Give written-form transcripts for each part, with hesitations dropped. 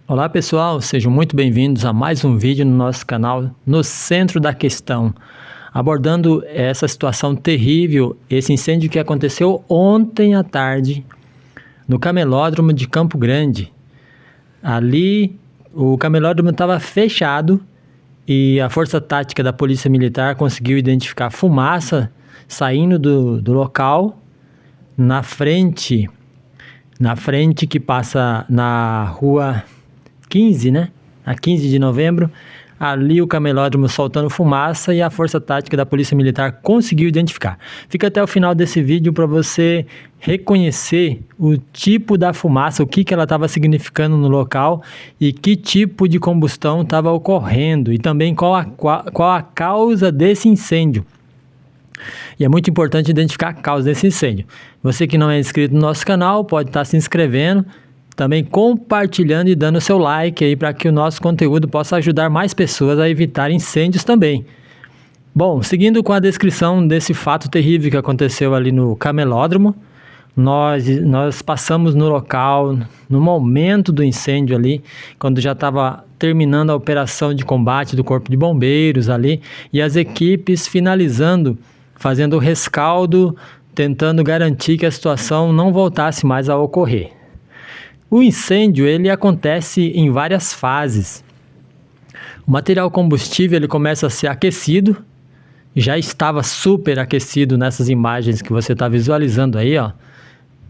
Olá pessoal, sejam muito bem-vindos a mais um vídeo no nosso canal No Centro da Questão, abordando essa situação terrível, esse incêndio que aconteceu ontem à tarde no camelódromo de Campo Grande. Ali o camelódromo estava fechado e a Força Tática da Polícia Militar conseguiu identificar fumaça saindo do local na frente que passa na rua 15, né? A 15 de novembro, ali o camelódromo soltando fumaça e a Força Tática da Polícia Militar conseguiu identificar. Fica até o final desse vídeo para você reconhecer o tipo da fumaça, o que ela estava significando no local e que tipo de combustão estava ocorrendo e também qual a causa desse incêndio. E é muito importante identificar a causa desse incêndio. Você que não é inscrito no nosso canal, pode estar se inscrevendo, também compartilhando e dando seu like aí para que o nosso conteúdo possa ajudar mais pessoas a evitar incêndios também. Bom, seguindo com a descrição desse fato terrível que aconteceu ali no camelódromo, nós passamos no local, no momento do incêndio ali, quando já estava terminando a operação de combate do Corpo de Bombeiros ali, e as equipes finalizando, fazendo o rescaldo, tentando garantir que a situação não voltasse mais a ocorrer. O incêndio ele acontece em várias fases. O material combustível ele começa a ser aquecido, já estava super aquecido nessas imagens que você está visualizando aí, ó.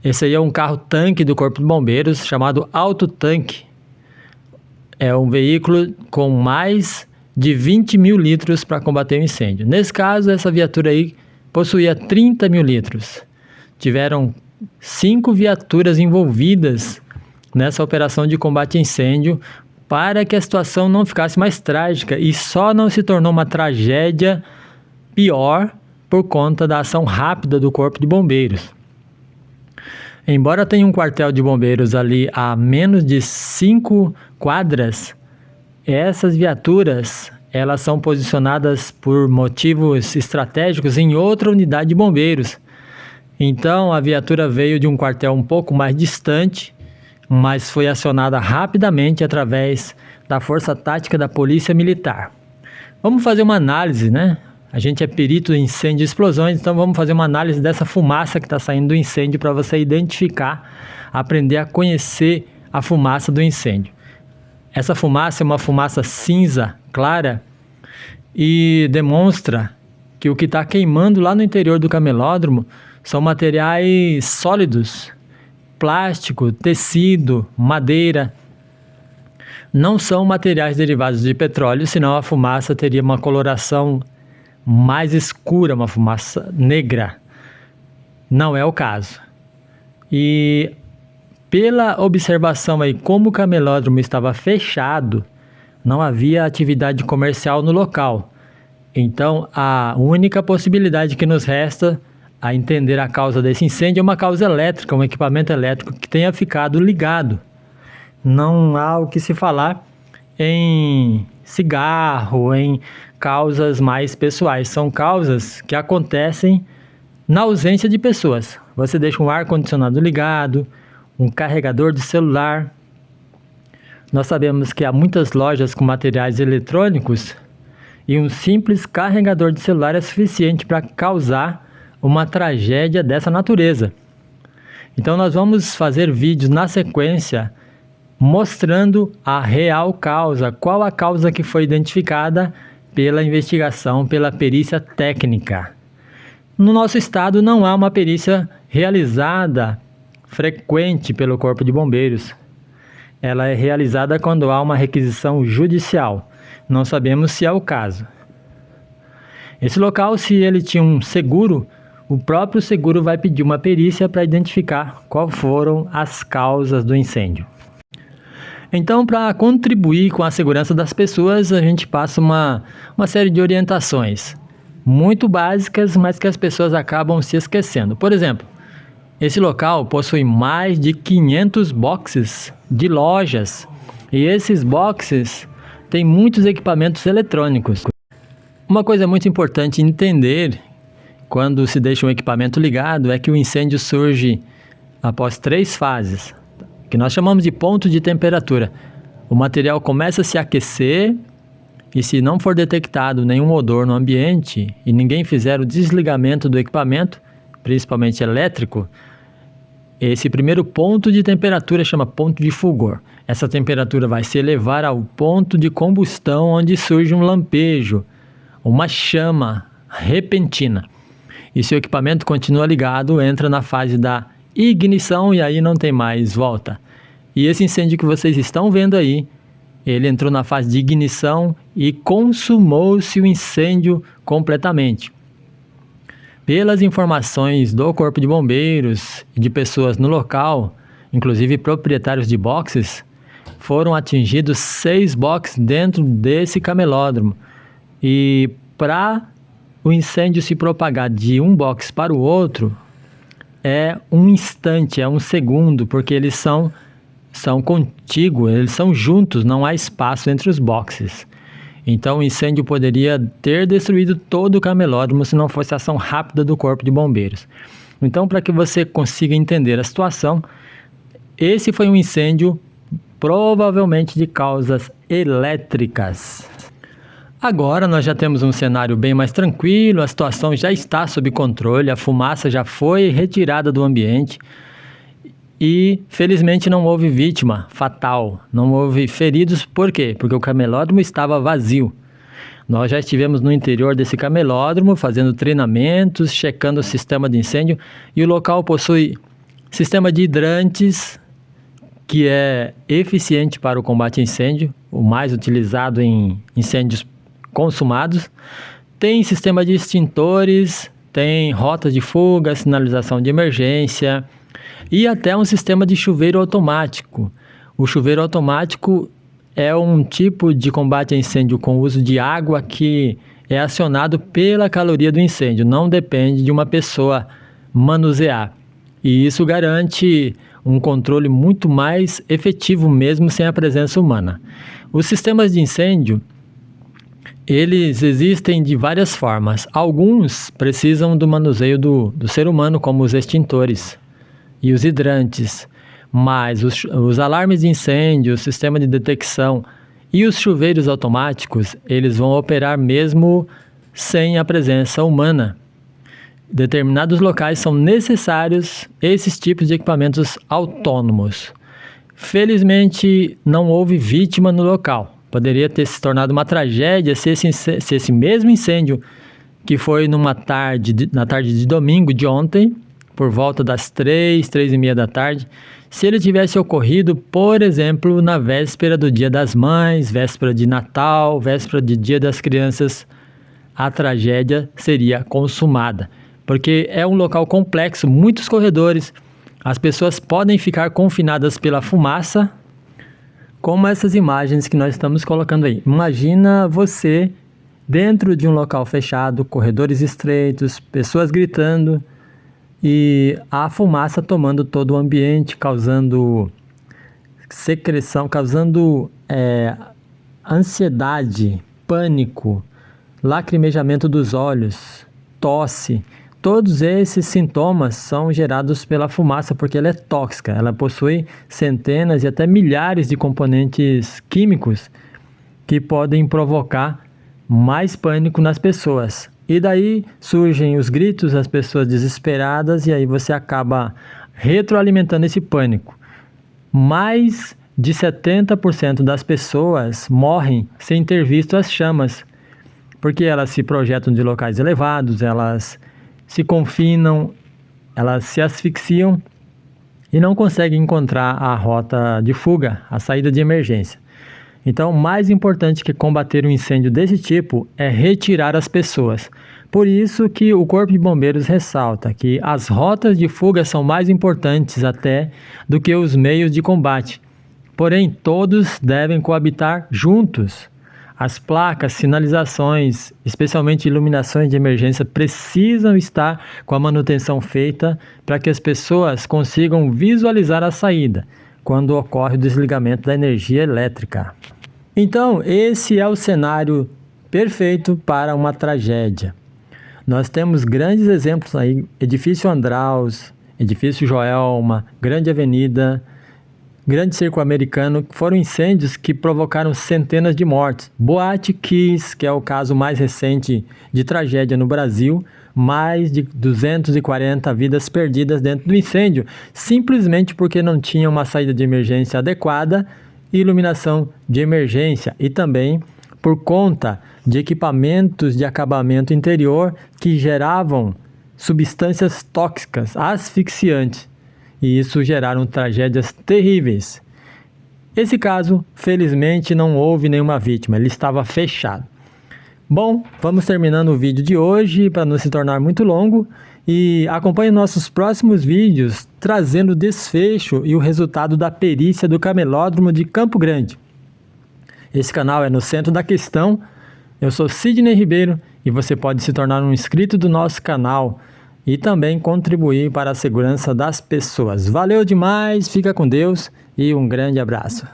Esse aí é um carro-tanque do Corpo de Bombeiros chamado autotanque. É um veículo com mais de 20 mil litros para combater o incêndio. Nesse caso, essa viatura aí possuía 30 mil litros. Tiveram 5 viaturas envolvidas nessa operação de combate a incêndio para que a situação não ficasse mais trágica e só não se tornou uma tragédia pior por conta da ação rápida do Corpo de Bombeiros. Embora tenha um quartel de bombeiros ali a menos de 5 quadras, essas viaturas elas são posicionadas por motivos estratégicos em outra unidade de bombeiros. Então a viatura veio de um quartel um pouco mais distante, mas foi acionada rapidamente através da Força Tática da Polícia Militar. Vamos fazer uma análise, né? A gente é perito em incêndio e explosões, então vamos fazer uma análise dessa fumaça que está saindo do incêndio para você identificar, aprender a conhecer a fumaça do incêndio. Essa fumaça é uma fumaça cinza, clara, e demonstra que o que está queimando lá no interior do camelódromo são materiais sólidos, plástico, tecido, madeira. Não são materiais derivados de petróleo, senão a fumaça teria uma coloração mais escura, uma fumaça negra. Não é o caso. E pela observação aí, como o camelódromo estava fechado, não havia atividade comercial no local. Então, a única possibilidade que nos resta a entender a causa desse incêndio é uma causa elétrica, um equipamento elétrico que tenha ficado ligado. Não há o que se falar em cigarro, em causas mais pessoais. São causas que acontecem na ausência de pessoas. Você deixa um ar-condicionado ligado, um carregador de celular. Nós sabemos que há muitas lojas com materiais eletrônicos e um simples carregador de celular é suficiente para causar uma tragédia dessa natureza. Então nós vamos fazer vídeos na sequência mostrando a real causa, qual a causa que foi identificada pela investigação, pela perícia técnica. No nosso estado não há uma perícia realizada frequente pelo Corpo de Bombeiros. Ela é realizada quando há uma requisição judicial. Não sabemos se é o caso. Esse local, se ele tinha um seguro, o próprio seguro vai pedir uma perícia para identificar quais foram as causas do incêndio. Então, para contribuir com a segurança das pessoas, a gente passa uma série de orientações muito básicas, mas que as pessoas acabam se esquecendo. Por exemplo, esse local possui mais de 500 boxes de lojas e esses boxes têm muitos equipamentos eletrônicos. Uma coisa muito importante entender quando se deixa um equipamento ligado é que o incêndio surge após 3 fases, que nós chamamos de ponto de temperatura. O material começa a se aquecer e se não for detectado nenhum odor no ambiente e ninguém fizer o desligamento do equipamento, principalmente elétrico, esse primeiro ponto de temperatura chama ponto de fulgor. Essa temperatura vai se elevar ao ponto de combustão, onde surge um lampejo, uma chama repentina. E se o equipamento continua ligado, entra na fase da ignição e aí não tem mais volta. E esse incêndio que vocês estão vendo aí, ele entrou na fase de ignição e consumou-se o incêndio completamente. Pelas informações do Corpo de Bombeiros e de pessoas no local, inclusive proprietários de boxes, foram atingidos 6 boxes dentro desse camelódromo. E para o incêndio se propagar de um box para o outro, é um instante, é um segundo, porque eles são contíguos, eles são juntos, não há espaço entre os boxes. Então o incêndio poderia ter destruído todo o camelódromo se não fosse a ação rápida do Corpo de Bombeiros. Então, para que você consiga entender a situação, esse foi um incêndio provavelmente de causas elétricas. Agora nós já temos um cenário bem mais tranquilo, a situação já está sob controle, a fumaça já foi retirada do ambiente e felizmente não houve vítima fatal, não houve feridos. Por quê? Porque o camelódromo estava vazio. Nós já estivemos no interior desse camelódromo fazendo treinamentos, checando o sistema de incêndio e o local possui sistema de hidrantes que é eficiente para o combate a incêndio, o mais utilizado em incêndios consumados. Tem sistema de extintores, tem rotas de fuga, sinalização de emergência e até um sistema de chuveiro automático. O chuveiro automático é um tipo de combate a incêndio com uso de água que é acionado pela caloria do incêndio, não depende de uma pessoa manusear. E isso garante um controle muito mais efetivo mesmo sem a presença humana. Os sistemas de incêndio, eles existem de várias formas. Alguns precisam do manuseio do ser humano, como os extintores e os hidrantes. Mas os alarmes de incêndio, o sistema de detecção e os chuveiros automáticos, eles vão operar mesmo sem a presença humana. Determinados locais são necessários esses tipos de equipamentos autônomos. Felizmente, não houve vítima no local. Poderia ter se tornado uma tragédia se esse mesmo incêndio, que foi na tarde de domingo de ontem, por volta das 3h30 da tarde, se ele tivesse ocorrido, por exemplo, na véspera do Dia das Mães, véspera de Natal, véspera de Dia das Crianças, a tragédia seria consumada. Porque é um local complexo, muitos corredores, as pessoas podem ficar confinadas pela fumaça, como essas imagens que nós estamos colocando aí. Imagina você dentro de um local fechado, corredores estreitos, pessoas gritando e a fumaça tomando todo o ambiente, causando secreção, causando ansiedade, pânico, lacrimejamento dos olhos, tosse. Todos esses sintomas são gerados pela fumaça porque ela é tóxica, ela possui centenas e até milhares de componentes químicos que podem provocar mais pânico nas pessoas. E daí surgem os gritos, as pessoas desesperadas, e aí você acaba retroalimentando esse pânico. Mais de 70% das pessoas morrem sem ter visto as chamas, porque elas se projetam de locais elevados, elas se confinam, elas se asfixiam e não conseguem encontrar a rota de fuga, a saída de emergência. Então, mais importante que combater um incêndio desse tipo é retirar as pessoas. Por isso que o Corpo de Bombeiros ressalta que as rotas de fuga são mais importantes até do que os meios de combate. Porém, todos devem coabitar juntos. As placas, sinalizações, especialmente iluminações de emergência, precisam estar com a manutenção feita para que as pessoas consigam visualizar a saída quando ocorre o desligamento da energia elétrica. Então, esse é o cenário perfeito para uma tragédia. Nós temos grandes exemplos aí, Edifício Andraus, Edifício Joelma, Grande Avenida, Grande Circo Americano, foram incêndios que provocaram centenas de mortes. Boate Kiss, que é o caso mais recente de tragédia no Brasil, mais de 240 vidas perdidas dentro do incêndio, simplesmente porque não tinha uma saída de emergência adequada e iluminação de emergência, e também por conta de equipamentos de acabamento interior que geravam substâncias tóxicas, asfixiantes, e isso geraram tragédias terríveis. Esse caso, felizmente, não houve nenhuma vítima, ele estava fechado. Bom, vamos terminando o vídeo de hoje para não se tornar muito longo, e acompanhe nossos próximos vídeos trazendo o desfecho e o resultado da perícia do camelódromo de Campo Grande. Esse canal é No Centro da Questão. Eu sou Sidney Ribeiro e você pode se tornar um inscrito do nosso canal e também contribuir para a segurança das pessoas. Valeu demais, fica com Deus e um grande abraço.